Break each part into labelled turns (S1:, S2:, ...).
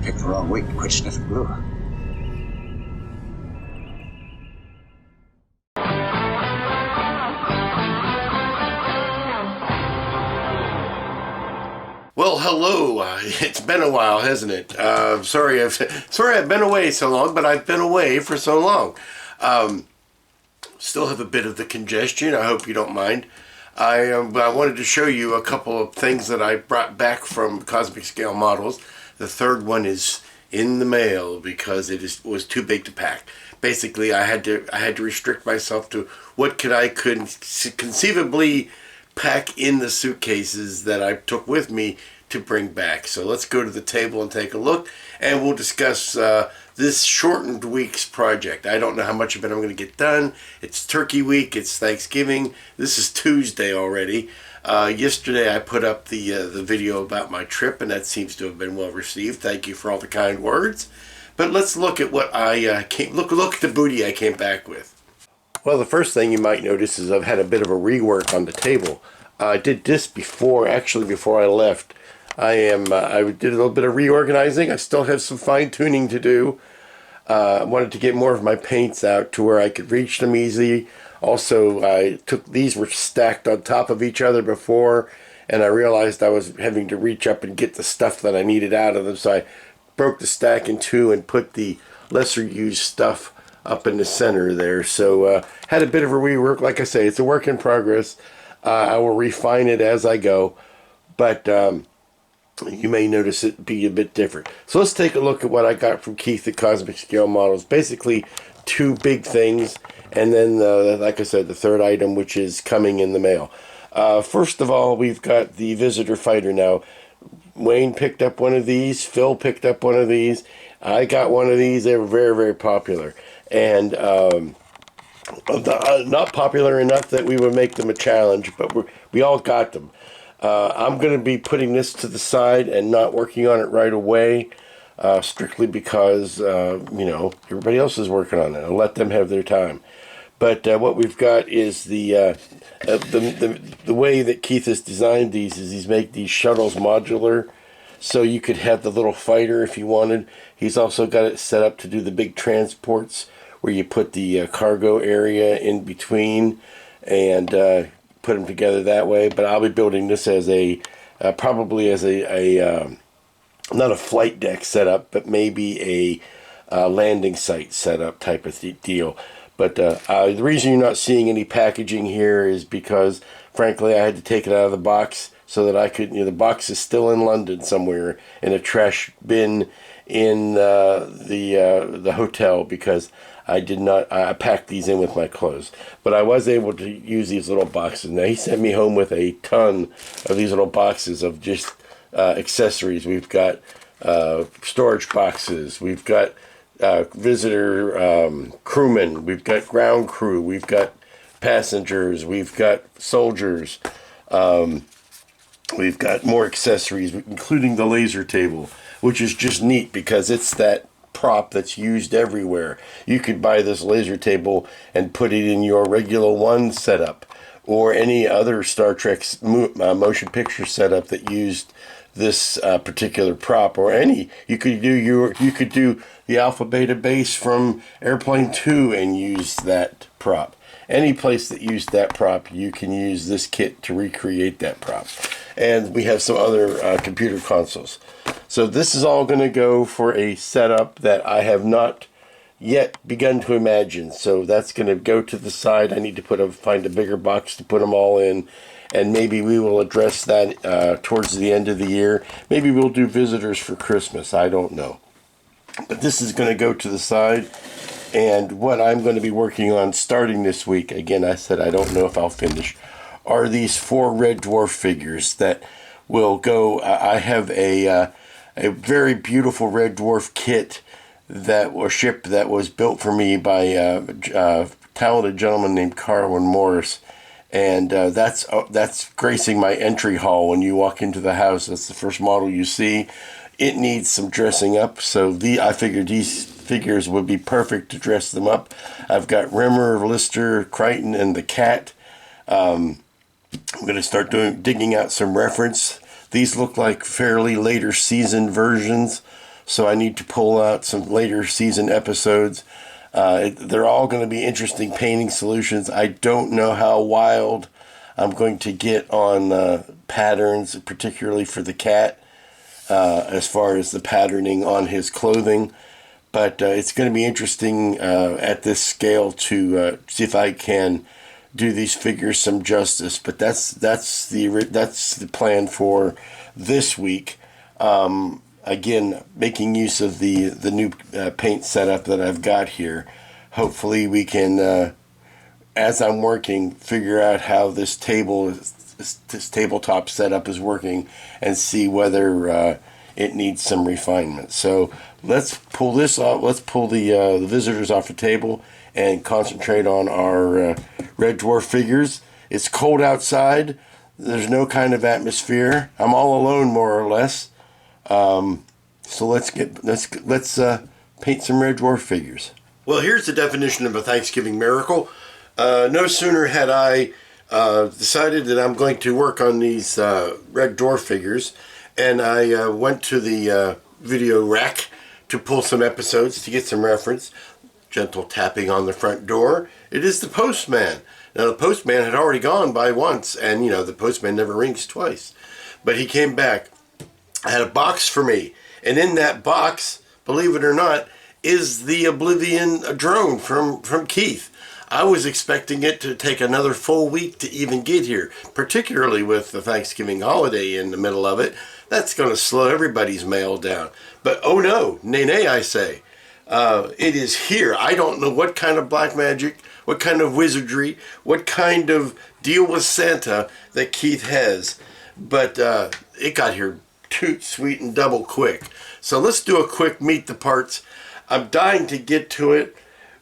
S1: Picked the wrong week to quit sniffing glue.
S2: Well, hello. It's been a while, hasn't it? Sorry I've been away so long, but I've been away for so long. Still have a bit of the congestion. I hope you don't mind. I wanted to show you a couple of things that I brought back from Cosmic Scale Models. The third one is in the mail because was too big to pack. Basically, I had to restrict myself to what could conceivably pack in the suitcases that I took with me to bring back. So let's go to the table and take a look, and we'll discuss this shortened week's project. I don't know how much of it I'm going to get done. It's Turkey Week. It's Thanksgiving. This is Tuesday already. Yesterday I put up the video about my trip, and that seems to have been well received. Thank you for all the kind words. But let's look at what look at the booty I came back with. Well, the first thing you might notice is I've had a bit of a rework on the table. I did this before I left. I did a little bit of reorganizing. I still have some fine-tuning to do. I wanted to get more of my paints out to where I could reach them easily. Also, these were stacked on top of each other before, and I realized I was having to reach up and get the stuff that I needed out of them, so I broke the stack in two and put the lesser used stuff up in the center there. So had a bit of a rework. Like I say, it's a work in progress. I will refine it as I go, but you may notice it be a bit different. So let's take a look at what I got from Keith at Cosmic Scale Models. Basically two big things, and then like I said, the third item, which is coming in the mail. First of all, we've got the Visitor Fighter now. Wayne picked up one of these. Phil picked up one of these. I got one of these. They were very, very popular. And not popular enough that we would make them a challenge, but we all got them. I'm going to be putting this to the side and not working on it right away, strictly because, everybody else is working on it. I'll let them have their time. But what we've got is the way that Keith has designed these is he's made these shuttles modular, so you could have the little fighter if you wanted. He's also got it set up to do the big transports where you put the cargo area in between and put them together that way. But I'll be building this as probably as a not a flight deck setup, but maybe a landing site setup type of deal. But the reason you're not seeing any packaging here is because, frankly, I had to take it out of the box so that I could, the box is still in London somewhere in a trash bin in the hotel, because I packed these in with my clothes. But I was able to use these little boxes. Now, he sent me home with a ton of these little boxes of just accessories. We've got storage boxes. We've got visitor crewmen. We've got ground crew. We've got passengers. We've got soldiers. We've got more accessories, including the laser table, which is just neat because it's that prop that's used everywhere. You could buy this laser table and put it in your regular one setup, or any other Star Trek motion picture setup that used this particular prop, or any. You could do the Alpha Beta base from Airplane 2 and use that prop. Any place that used that prop, you can use this kit to recreate that prop. And we have some other computer consoles. So this is all going to go for a setup that I have not yet begun to imagine. So that's going to go to the side. I need to find a bigger box to put them all in. And maybe we will address that towards the end of the year. Maybe we'll do visitors for Christmas. I don't know. But this is going to go to the side. And what I'm going to be working on starting this week, again, I said I don't know if I'll finish, are these 4 Red Dwarf figures that will go. I have a very beautiful Red Dwarf kit that was built for me by a talented gentleman named Carlin Morris. And that's gracing my entry hall when you walk into the house. That's the first model you see. It needs some dressing up, so I figured these figures would be perfect to dress them up. I've got Rimmer, Lister, Crichton, and the cat. I'm going to start digging out some reference. These look like fairly later season versions, so I need to pull out some later season episodes. They're all going to be interesting painting solutions. I don't know how wild I'm going to get on patterns, particularly for the cat, as far as the patterning on his clothing. But it's going to be interesting at this scale to see if I can do these figures some justice. But that's the plan for this week. Again, making use of the new paint setup that I've got here. Hopefully we can, as I'm working, figure out how this tabletop setup is working and see whether it needs some refinement. So let's pull this off. Let's pull the visitors off the table and concentrate on our Red Dwarf figures. It's cold outside. There's no kind of atmosphere. I'm all alone, more or less. So let's paint some Red Dwarf figures. Well, here's the definition of a Thanksgiving miracle. No sooner had I decided that I'm going to work on these Red Dwarf figures, and I went to the video rack to pull some episodes to get some reference. Gentle tapping on the front door. It is the postman. Now, the postman had already gone by once, and you know, the postman never rings twice. But he came back. I had a box for me, and in that box, believe it or not, is the Oblivion drone from Keith. I was expecting it to take another full week to even get here, particularly with the Thanksgiving holiday in the middle of it. That's going to slow everybody's mail down. But oh no, nay, nay, I say. It is here. I don't know what kind of black magic, what kind of wizardry, what kind of deal with Santa that Keith has. But it got here toot sweet and double quick. So let's do a quick meet the parts. I'm dying to get to it,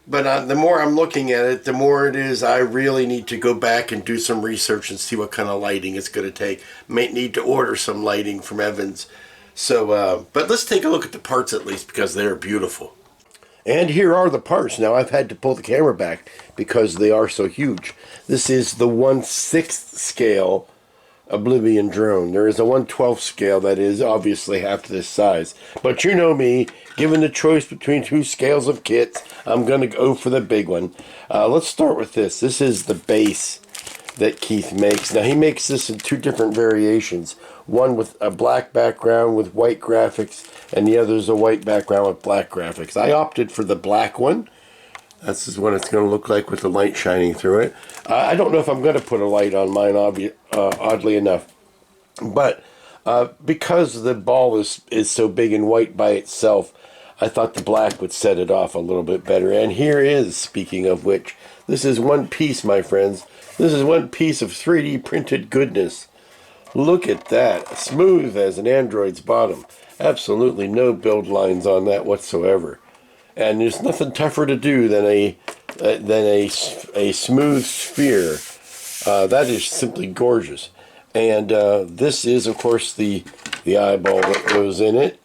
S2: but the more I'm looking at it, the more it is I really need to go back and do some research and see what kind of lighting it's going to take. May need to order some lighting from Evans. So, but let's take a look at the parts at least, because they're beautiful. And here are the parts. Now, I've had to pull the camera back because they are so huge. This is the 1/6 scale Oblivion drone. There is a 1/12 scale that is obviously half this size. But you know me, given the choice between two scales of kits, I'm going to go for the big one. Let's start with this. This is the base that Keith makes. Now, he makes this in two different variations. One with a black background with white graphics, and the other is a white background with black graphics. I opted for the black one. This is what it's going to look like with the light shining through it. I don't know if I'm going to put a light on mine, oddly enough. But because the ball is so big and white by itself, I thought the black would set it off a little bit better. And here is, speaking of which, this is one piece, my friends. This is one piece of 3D printed goodness. Look at that. Smooth as an Android's bottom. Absolutely no build lines on that whatsoever. And there's nothing tougher to do than a smooth sphere. That is simply gorgeous. And this is, of course, the eyeball that goes in it.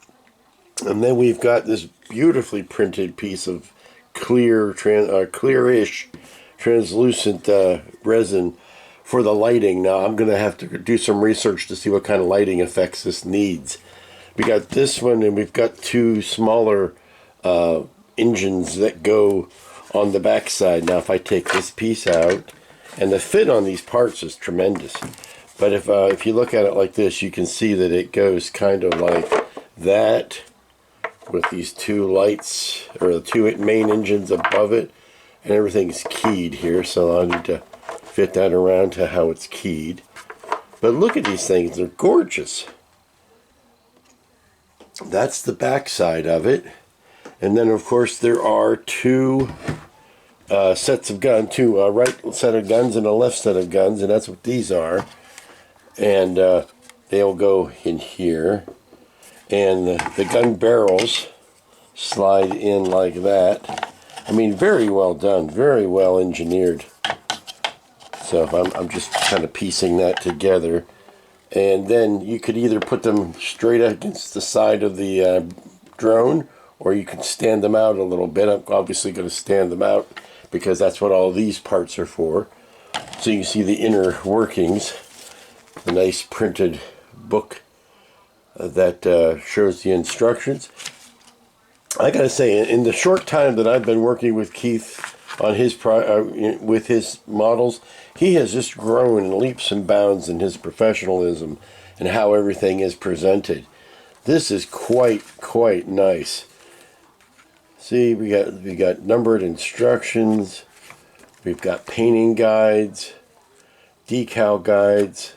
S2: And then we've got this beautifully printed piece of clearish, translucent resin for the lighting. Now, I'm going to have to do some research to see what kind of lighting effects this needs. We got this one, and we've got two smaller engines that go on the back side. Now, if I take this piece out, and the fit on these parts is tremendous. But if you look at it like this, you can see that it goes kind of like that, with these two lights, or the two main engines above it, and everything's keyed here, so I need to fit that around to how it's keyed. But look at these things, they're gorgeous. That's the back side of it. And then, of course, there are two sets of guns, two right set of guns and a left set of guns, and that's what these are. And they'll go in here. And the gun barrels slide in like that. I mean, very well done, very well engineered. So I'm just kind of piecing that together. And then you could either put them straight against the side of the drone, or you can stand them out a little bit. I'm obviously going to stand them out because that's what all these parts are for. So you can see the inner workings. The nice printed book that shows the instructions. I gotta say, in the short time that I've been working with Keith on his with his models, he has just grown in leaps and bounds in his professionalism and how everything is presented. This is quite nice. See, we got numbered instructions, we've got painting guides, decal guides.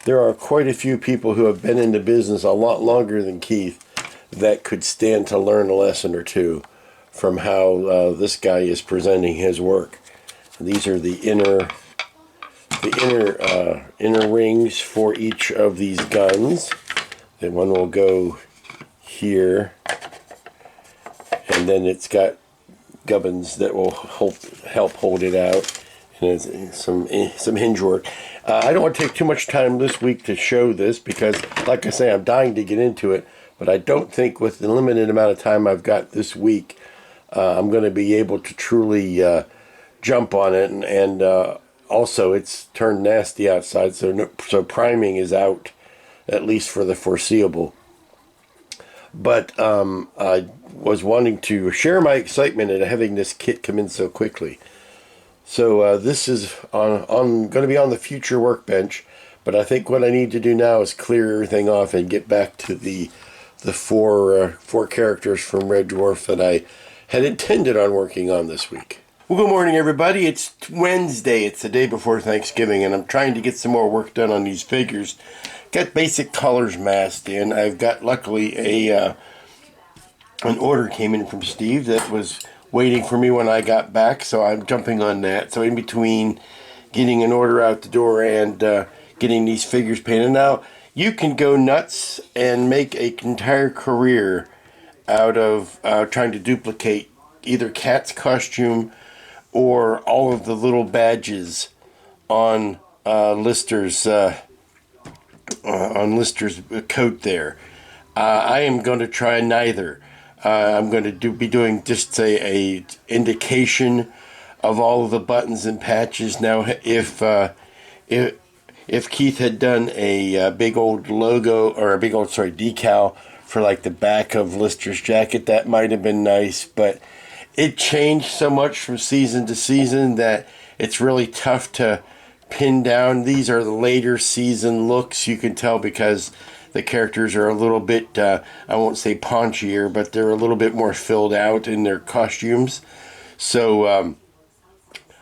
S2: There are quite a few people who have been in the business a lot longer than Keith that could stand to learn a lesson or two from how this guy is presenting his work. These are the inner rings for each of these guns. And one will go here, and then it's got gubbins that will help hold it out, and it's some hinge work. I don't want to take too much time this week to show this because, like I say, I'm dying to get into it, but I don't think with the limited amount of time I've got this week, I'm going to be able to truly jump on it, and also it's turned nasty outside, so priming is out, at least for the foreseeable. But I was wanting to share my excitement at having this kit come in so quickly. So this is going to be on the future workbench, but I think what I need to do now is clear everything off and get back to the four characters from Red Dwarf that I had intended on working on this week. Well, good morning, everybody. It's Wednesday. It's the day before Thanksgiving, and I'm trying to get some more work done on these figures. Got basic colors masked in. I've got, luckily, an order came in from Steve that was waiting for me when I got back, so I'm jumping on that. So in between getting an order out the door and getting these figures painted. Now, you can go nuts and make an entire career out of trying to duplicate either Cat's costume or all of the little badges on Lister's coat there. I am going to try neither. I'm going to be doing just a indication of all of the buttons and patches. Now, if Keith had done a big old logo or a big old decal for like the back of Lister's jacket, that might have been nice, but it changed so much from season to season that it's really tough to pin down. These are the later season looks, you can tell, because the characters are a little bit, I won't say paunchier, but they're a little bit more filled out in their costumes. So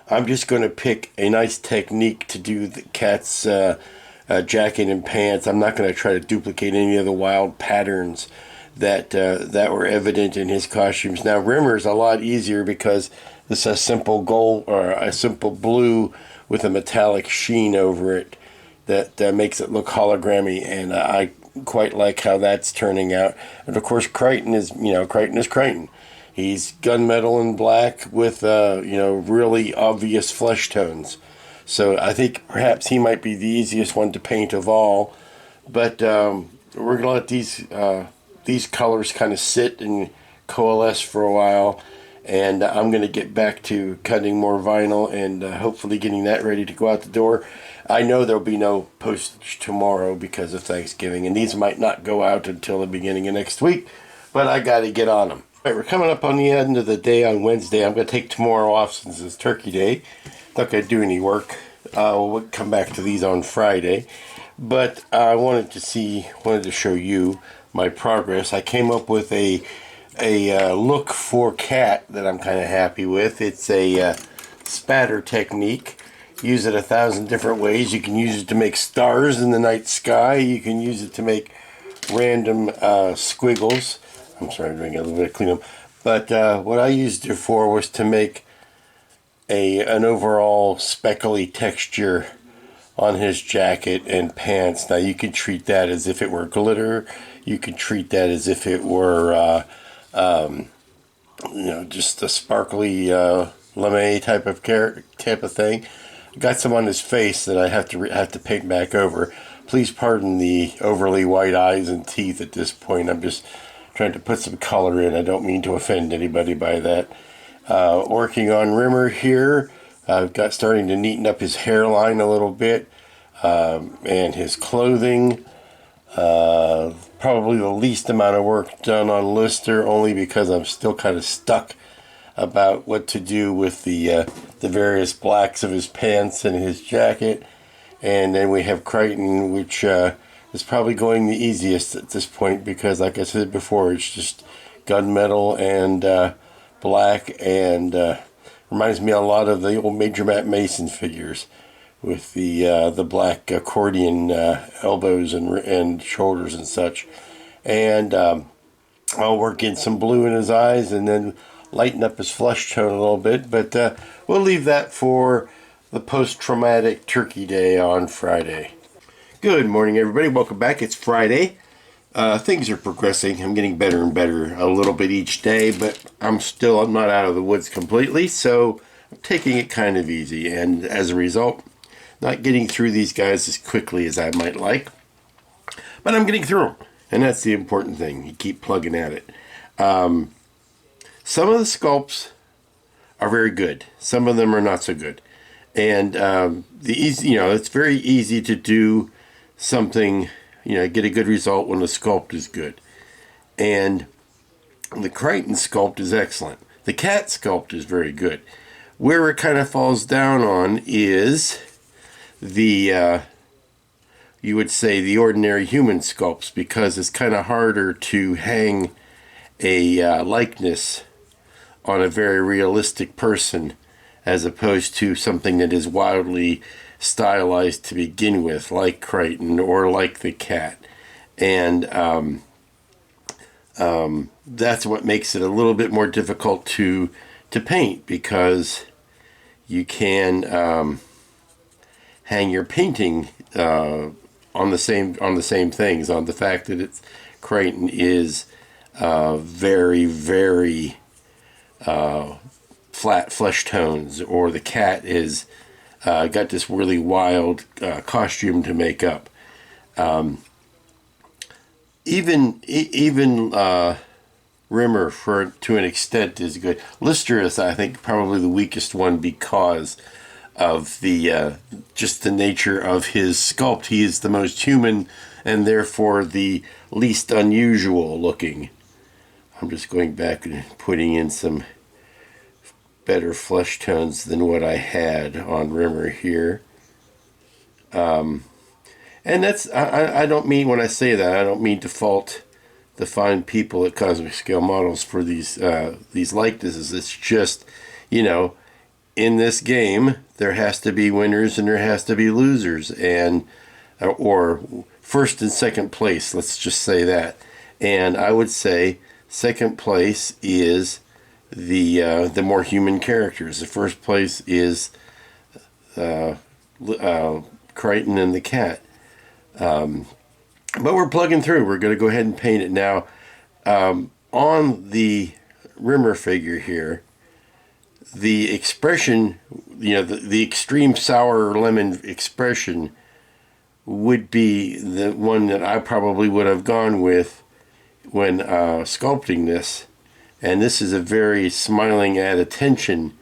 S2: I'm just going to pick a nice technique to do the Cat's jacket and pants. I'm not going to try to duplicate any of the wild patterns that were evident in his costumes. Now, Rimmer's a lot easier because this is a simple gold or a simple blue with a metallic sheen over it that makes it look hologrammy, and I quite like how that's turning out. And of course, Crichton is Crichton. He's gunmetal and black with really obvious flesh tones. So I think perhaps he might be the easiest one to paint of all. But we're gonna let these colors kind of sit and coalesce for a while, and I'm going to get back to cutting more vinyl and hopefully getting that ready to go out the door. I know there'll be no postage tomorrow because of Thanksgiving, and these might not go out until the beginning of next week, but I got to get on them. All right, we're coming up on the end of the day on Wednesday. I'm going to take tomorrow off since it's Turkey Day. Not going to do any work. We'll come back to these on Friday, but I wanted to show you my progress. I came up with a look for Cat that I'm kind of happy with. It's a spatter technique. Use it 1,000 different ways. You can use it to make stars in the night sky. You can use it to make random squiggles. I'm sorry, I'm doing a little bit of cleanup. But what I used it for was to make an overall speckly texture on his jacket and pants. Now, you can treat that as if it were glitter. You can treat that as if it were just a sparkly lame type of thing. Got some on his face that I have to paint back over. Please pardon the overly white eyes and teeth at this point. I'm just trying to put some color in. I don't mean to offend anybody by that. Working on Rimmer here. I've got starting to neaten up his hairline a little bit, and his clothing. Probably the least amount of work done on Lister, only because I'm still kind of stuck about what to do with the various blacks of his pants and his jacket. And then we have Crichton, which is probably going the easiest at this point because, like I said before, it's just gunmetal and black, and reminds me a lot of the old Major Matt Mason figures with the black accordion elbows and shoulders and such. And I'll work in some blue in his eyes and then lighten up his flesh tone a little bit. But we'll leave that for the post-traumatic Turkey Day on Friday. Good morning, everybody. Welcome back. It's Friday. Things are progressing. I'm getting better and better a little bit each day, but I'm not out of the woods completely, so I'm taking it kind of easy. And as a result, not getting through these guys as quickly as I might like, but I'm getting through them, and that's the important thing. You keep plugging at it. Some of the sculpts are very good. Some of them are not so good. And it's very easy to do something, get a good result when the sculpt is good. And the Crichton sculpt is excellent. The cat sculpt is very good. Where it kind of falls down on is the you would say the ordinary human sculpts, because it's kind of harder to hang a likeness on a very realistic person as opposed to something that is wildly stylized to begin with, like Crichton or like the cat. And that's what makes it a little bit more difficult to paint, because you can hang your painting on the same things, on the fact that Crichton is very, very flat flesh tones, or the cat is got this really wild costume to make up. Even Rimmer, to an extent, is good. Lister is, I think, probably the weakest one because of the just the nature of his sculpt. He is the most human and therefore the least unusual looking. I'm just going back and putting in some better flesh tones than what I had on Rimmer here. And that's, I don't mean, when I say that, I don't mean to fault the fine people at Cosmic Scale Models for these likenesses. It's just, in this game, there has to be winners and there has to be losers, and or first and second place, let's just say that. And I would say second place is the more human characters. The first place is Crichton and the cat. But we're plugging through. We're going to go ahead and paint it now. On the Rimmer figure here, the expression, the extreme sour lemon expression would be the one that I probably would have gone with when sculpting this. And this is a very smiling at attention,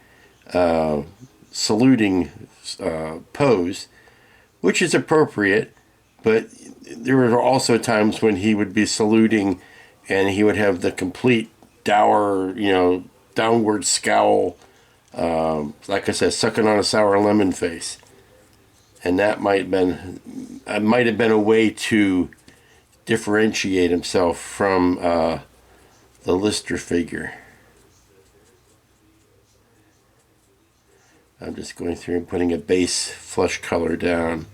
S2: saluting pose, which is appropriate. But there were also times when he would be saluting and he would have the complete dour, downward scowl, like I said, sucking on a sour lemon face. And that might have been a way to differentiate himself from the Lister figure. I'm just going through and putting a base flesh color down.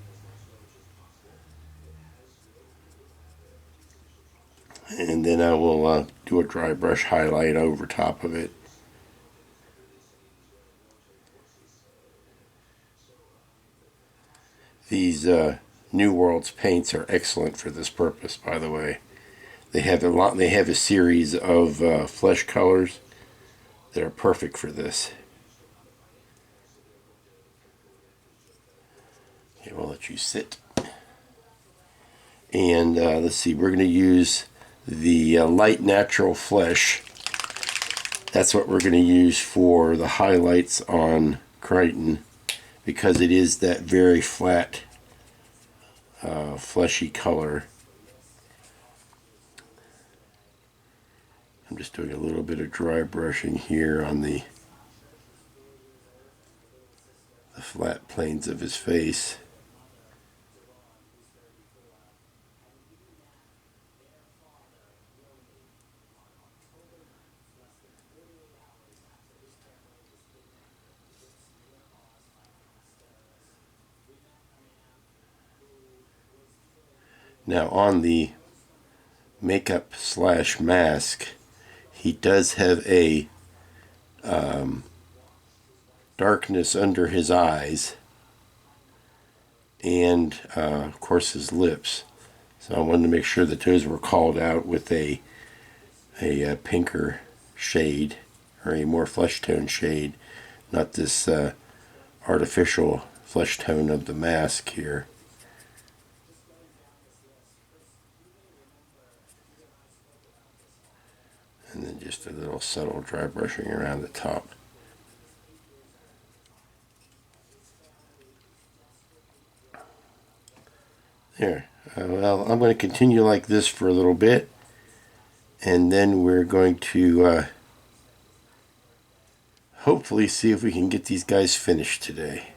S2: And then I will do a dry brush highlight over top of it. These New Worlds paints are excellent for this purpose, by the way. They have a series of flesh colors that are perfect for this. Okay, we'll let you sit. And let's see, we're going to use the light natural flesh. That's what we're going to use for the highlights on Crichton, because it is that very flat, fleshy color. I'm just doing a little bit of dry brushing here on the flat planes of his face. Now on the makeup slash mask, he does have a darkness under his eyes and of course his lips. So I wanted to make sure that those were called out with a pinker shade, or a more flesh tone shade, not this artificial flesh tone of the mask here. And then just a little subtle dry brushing around the top. There. Well, I'm going to continue like this for a little bit, and then we're going to hopefully see if we can get these guys finished today.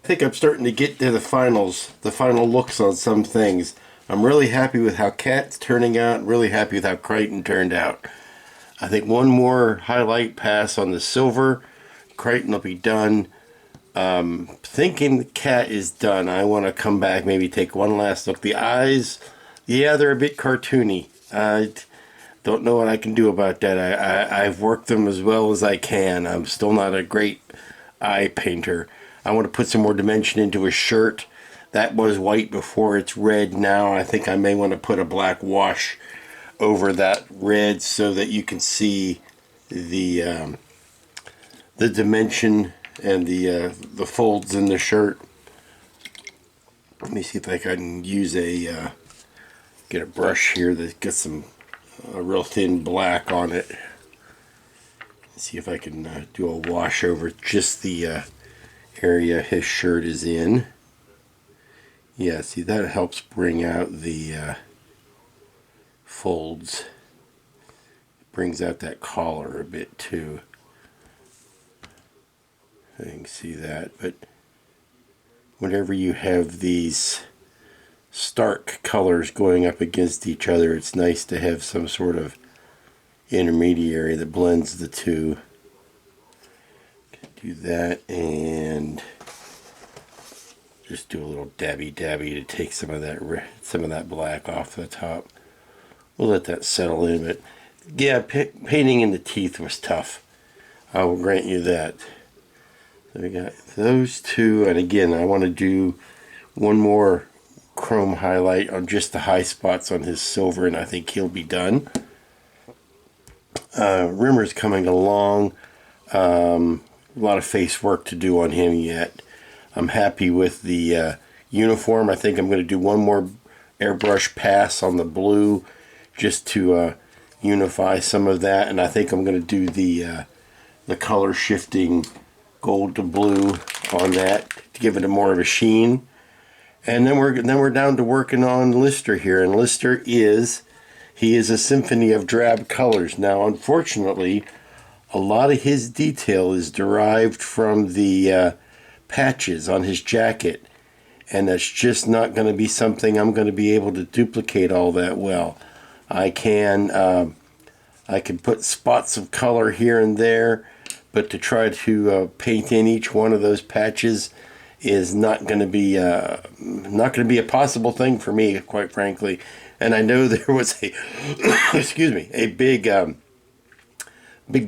S2: I think I'm starting to get to the final looks on some things. I'm really happy with how Cat's turning out, really happy with how Crichton turned out. I think one more highlight pass on the silver, Crichton will be done. Thinking the Cat is done, I want to come back, maybe take one last look. The eyes, yeah, they're a bit cartoony. I don't know what I can do about that. I've worked them as well as I can. I'm still not a great eye painter. I want to put some more dimension into his shirt. That was white before, it's red now. I think I may want to put a black wash over that red so that you can see the dimension and the folds in the shirt. Let me see if I can use get a brush here that gets some real thin black on it. Let's see if I can do a wash over just the area his shirt is in. Yeah, see, that helps bring out the folds. It brings out that collar a bit too. I can see that, but whenever you have these stark colors going up against each other, it's nice to have some sort of intermediary that blends the two. Do that and just do a little dabby to take some of that black off the top. We'll let that settle in, but yeah, painting in the teeth was tough. I will grant you that. So we got those two, and again, I want to do one more chrome highlight on just the high spots on his silver, and I think he'll be done. Rimmer's coming along. A lot of face work to do on him yet. I'm happy with the uniform. I think I'm going to do one more airbrush pass on the blue just to unify some of that, and I think I'm going to do the color shifting gold to blue on that to give it more of a sheen. And then we're down to working on Lister here, and Lister is a symphony of drab colors. Now, unfortunately, a lot of his detail is derived from the patches on his jacket, and that's just not going to be something I'm going to be able to duplicate all that well. I can put spots of color here and there, but to try to paint in each one of those patches is not going to be a possible thing for me, quite frankly. And I know there was a excuse me, a big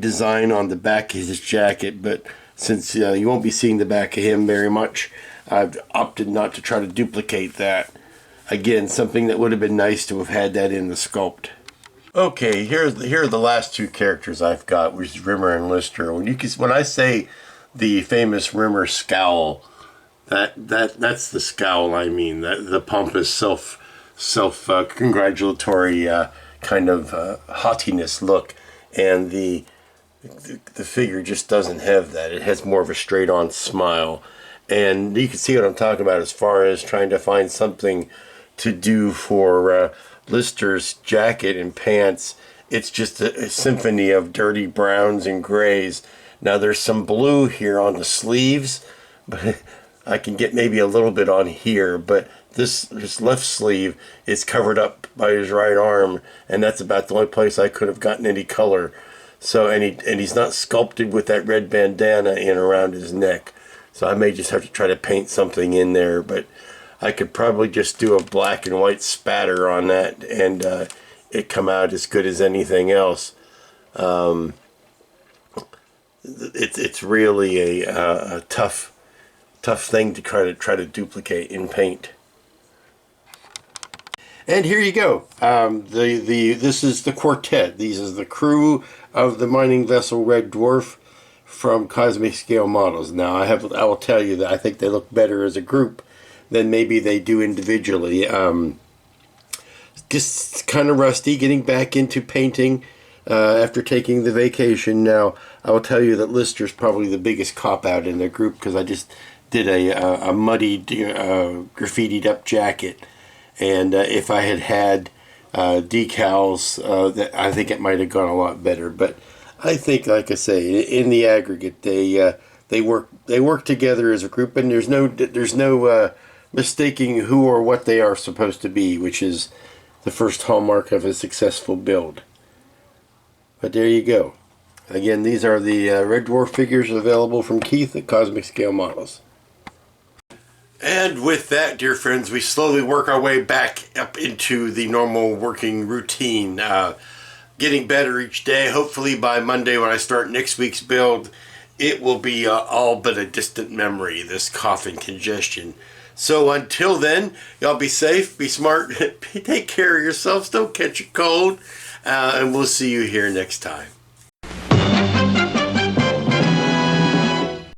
S2: design on the back of his jacket, but since you won't be seeing the back of him very much, I've opted not to try to duplicate that. Again, something that would have been nice to have had that in the sculpt. Okay, here are the last two characters I've got, which is Rimmer and Lister. When I say the famous Rimmer scowl, that's the scowl I mean. That the pompous self congratulatory kind of haughtiness look, and the figure just doesn't have that. It has more of a straight-on smile, and you can see what I'm talking about as far as trying to find something to do for Lister's jacket and pants it's just a symphony of dirty browns and grays. Now there's some blue here on the sleeves, but I can get maybe a little bit on here, but his left sleeve is covered up by his right arm, and that's about the only place I could have gotten any color. So, and he's not sculpted with that red bandana in around his neck. So I may just have to try to paint something in there, but I could probably just do a black and white spatter on that, and it come out as good as anything else. It's really a tough thing to try to duplicate in paint. And here you go. This is the quartet. These is the crew of the mining vessel Red Dwarf from Cosmic Scale Models. Now I will tell you that I think they look better as a group than maybe they do individually. Just kind of rusty, getting back into painting after taking the vacation. Now I will tell you that Lister's probably the biggest cop out in the group, because I just did a muddy graffitied up jacket. And if I had decals, that I think it might have gone a lot better. But I think, like I say, in the aggregate, they work together as a group, and there's no mistaking who or what they are supposed to be, which is the first hallmark of a successful build. But there you go. Again, these are the Red Dwarf figures available from Keith at Cosmic Scale Models. And with that, dear friends, we slowly work our way back up into the normal working routine. Getting better each day. Hopefully by Monday, when I start next week's build, it will be all but a distant memory, this cough and congestion. So until then, y'all be safe, be smart, take care of yourselves, don't catch a cold, and we'll see you here next time.